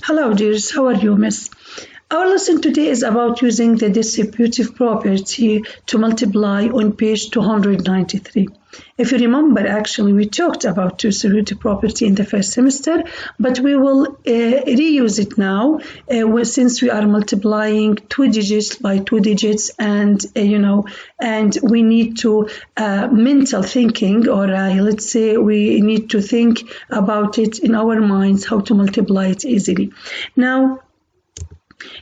Hello, dears. How are you, Miss? Our lesson today is about using the distributive property to multiply on page 293. If you remember, actually, we talked about distributive property in the first semester, but we will reuse it now since we are multiplying two digits by two digits, and and we need to mental thinking, or let's say we need to think about it in our minds how to multiply it easily. Now,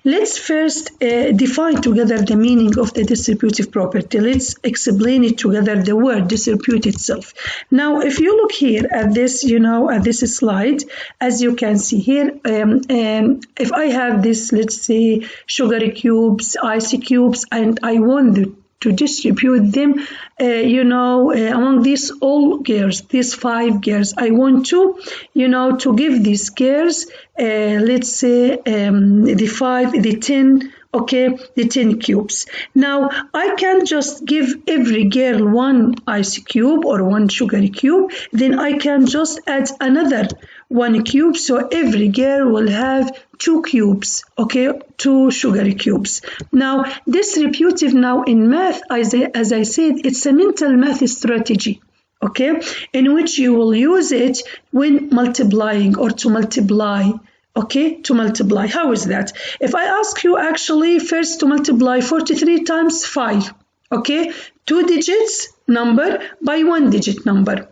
let's first define together the meaning of the distributive property. Let's explain it together, the word distribute itself. Now, if you look here at this, at this slide, as you can see here, if I have this, let's say, sugar cubes, ice cubes, and I want to distribute them, among these all girls, these 5 girls. I want to, to give these girls, let's say, the 5, the 10, okay, the 10 cubes. Now, I can just give every girl one ice cube or one sugar cube, then I can just add another 1 cube, so every girl will have 2 cubes, okay, 2 sugar cubes. Now, distributive now in math, as I said, it's a mental math strategy, okay, in which you will use it when multiplying or to multiply. Okay, to multiply. How is that? If I ask you actually first to multiply 43 times 5, okay, 2 digits number by 1 digit number,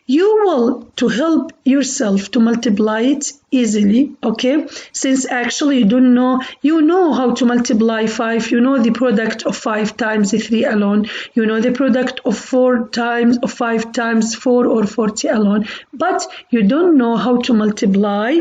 you will, to help yourself to multiply it easily, okay, since actually you don't know, you know how to multiply 5, you know the product of 5 times 3 alone, you know the product of 4 times of 5 times 4 or 40 alone, but you don't know how to multiply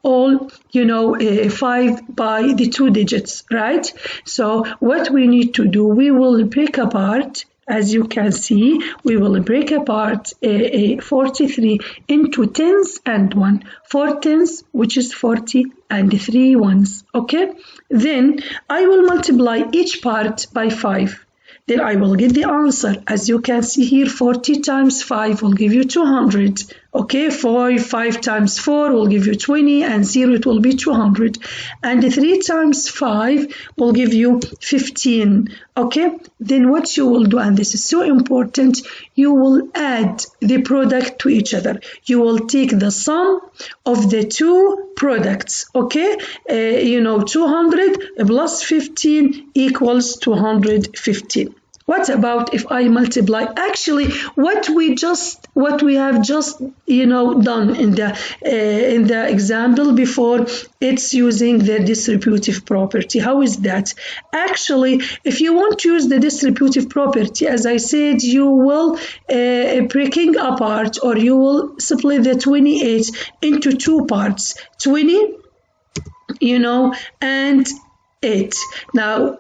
all 5 by the 2 digits, right? So what we need to do, we will break apart. As you can see, we will break apart 43 into tens and 1. 4 tens, which is 40, and 3 ones, okay? Then I will multiply each part by 5. Then I will get the answer. As you can see here, 40 times 5 will give you 200. Okay, 5 times 4 will give you 20, and 0 it will be 200. And 3 times 5 will give you 15. Okay, then what you will do, and this is so important, you will add the product to each other. You will take the sum of the two products. Okay, 200 plus 15 equals 215. What about if I multiply? Actually, what we have just done in the example before, it's using the distributive property. How is that? Actually, if you want to use the distributive property, as I said, you will breaking apart, or you will split the 28 into 2 parts, 20, and 8. Now,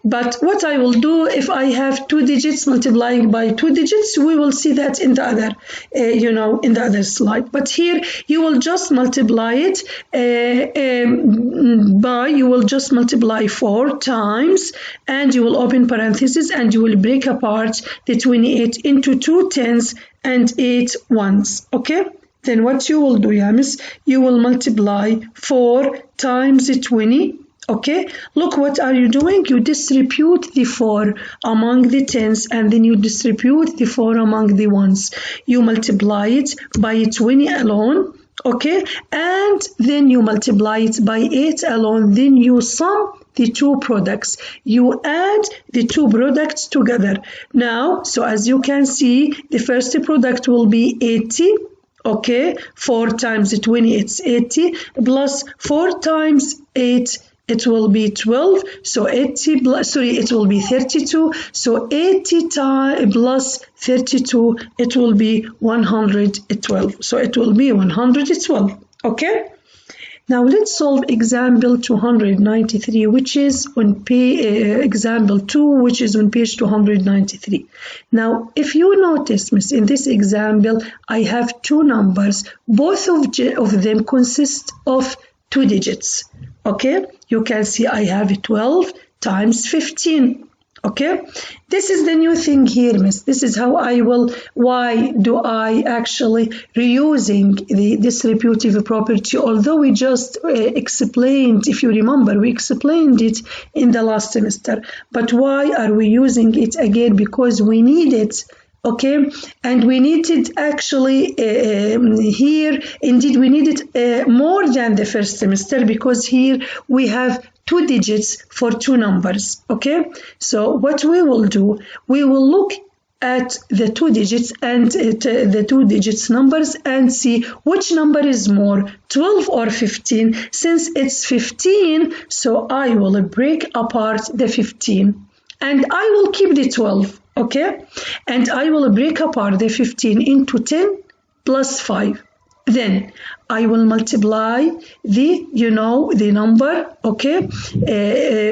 but what I will do, if I have 2 digits multiplying by 2 digits, we will see that in the other, in the other slide. But here, you will just multiply it you will just multiply 4 times, and you will open parentheses, and you will break apart the 28 into 2 tens and 8 ones, okay? Then what you will do, Yamis, you will multiply 4 times 20. Okay, look, what are you doing? You distribute the 4 among the tens, and then you distribute the 4 among the ones. You multiply it by 20 alone, okay, and then you multiply it by 8 alone. Then you sum the 2 products. You add the 2 products together. Now, so as you can see, the first product will be 80. Okay, 4 times 20, it's 80, plus 4 times 8, it will be 12, so it will be 32, so 80 plus 32, it will be 112, so it will be 112, okay? Now let's solve example 293, which is on example 2, which is on page 293. Now, if you notice, Miss, in this example, I have 2 numbers. Both of them consist of 2 digits. Okay, you can see I have 12 times 15. Okay, this is the new thing here, miss. This is how I will, why do I actually reusing the distributive property, although we just explained, if you remember, we explained it in the last semester. But why are we using it again? Because we need it. Okay, and we need it actually here, indeed we need it more than the first semester, because here we have 2 digits for 2 numbers. Okay, so what we will do, we will look at the 2 digits and the 2 digits numbers and see which number is more, 12 or 15. Since it's 15, so I will break apart the 15 and I will keep the 12. Okay, and I will break apart the 15 into 10 plus 5. Then I will multiply the number, okay,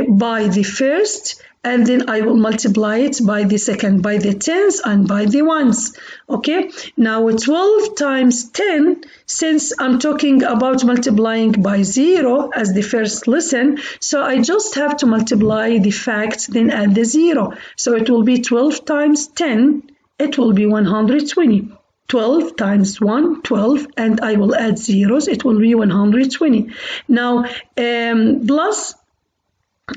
by the first, and then I will multiply it by the second, by the tens and by the ones. Okay, now 12 times 10, since I'm talking about multiplying by 0 as the first lesson, so I just have to multiply the facts, then add the 0. So it will be 12 times 10, it will be 120. 12 times 1, 12, and I will add zeros, it will be 120. Now, plus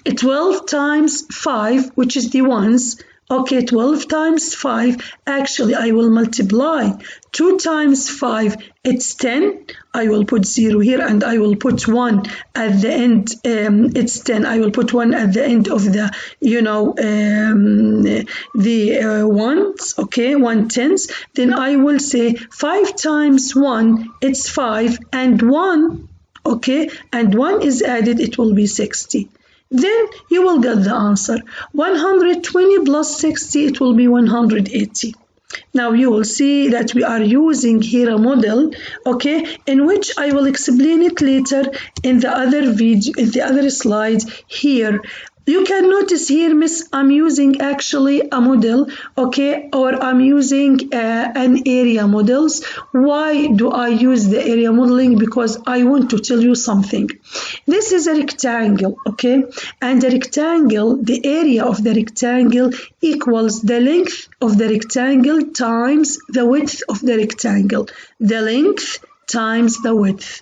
12 times 5, which is the ones. Okay, 12 times 5, actually I will multiply 2 times 5, it's 10. I will put 0 here and I will put 1 at the end. It's 10. I will put 1 at the end of the, the ones, okay, 1/10. Then I will say 5 times 1, it's 5, and 1, okay, and 1 is added, it will be 60. Then you will get the answer. 120 plus 60, it will be 180. Now you will see that we are using here a model, okay, in which I will explain it later in the other video, in the other slide here. You can notice here, miss, I'm using actually a model, okay, or I'm using an area models. Why do I use the area modeling? Because I want to tell you something. This is a rectangle, okay, and the rectangle, the area of the rectangle equals the length of the rectangle times the width of the rectangle. The length times the width.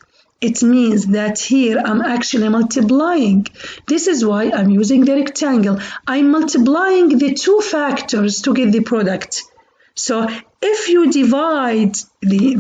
It means that here I'm actually multiplying. This is why I'm using the rectangle. I'm multiplying the 2 factors to get the product. So if you divide the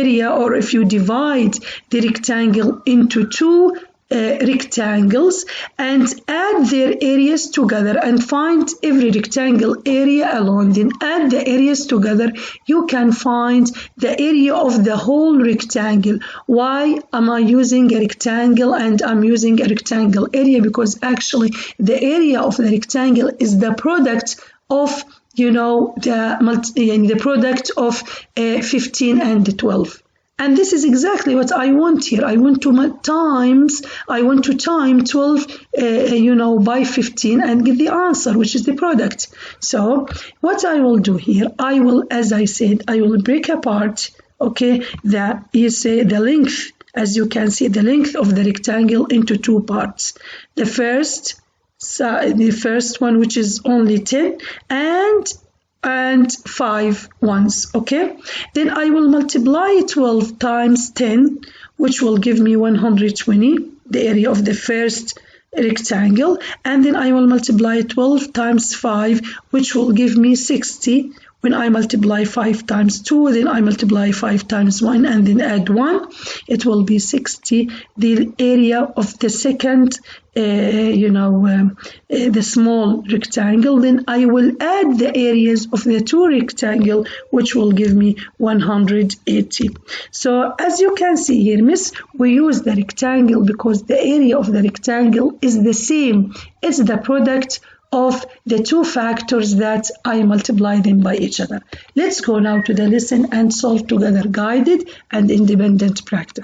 area, or if you divide the rectangle into 2 rectangles and add their areas together and find every rectangle area alone, then add the areas together, you can find the area of the whole rectangle. Why am I using a rectangle and I'm using a rectangle area? Because actually the area of the rectangle is the product of the product of 15 and 12. And this is exactly what I want here. I want to time 12, by 15 and get the answer, which is the product. So what I will do here, I will, as I said, I will break apart, okay, the length, as you can see, the length of the rectangle into 2 parts. The first one, which is only 10, and 5 ones, okay? Then I will multiply 12 times 10, which will give me 120, the area of the first rectangle, and then I will multiply 12 times 5, which will give me 60. When I multiply 5 times 2, then I multiply 5 times 1 and then add 1, it will be 60, the area of the second, the small rectangle. Then I will add the areas of the 2 rectangle, which will give me 180. So as you can see here, miss, we use the rectangle because the area of the rectangle is the same. It's the product of the 2 factors that I multiply them by each other. Let's go now to the lesson and solve together guided and independent practice.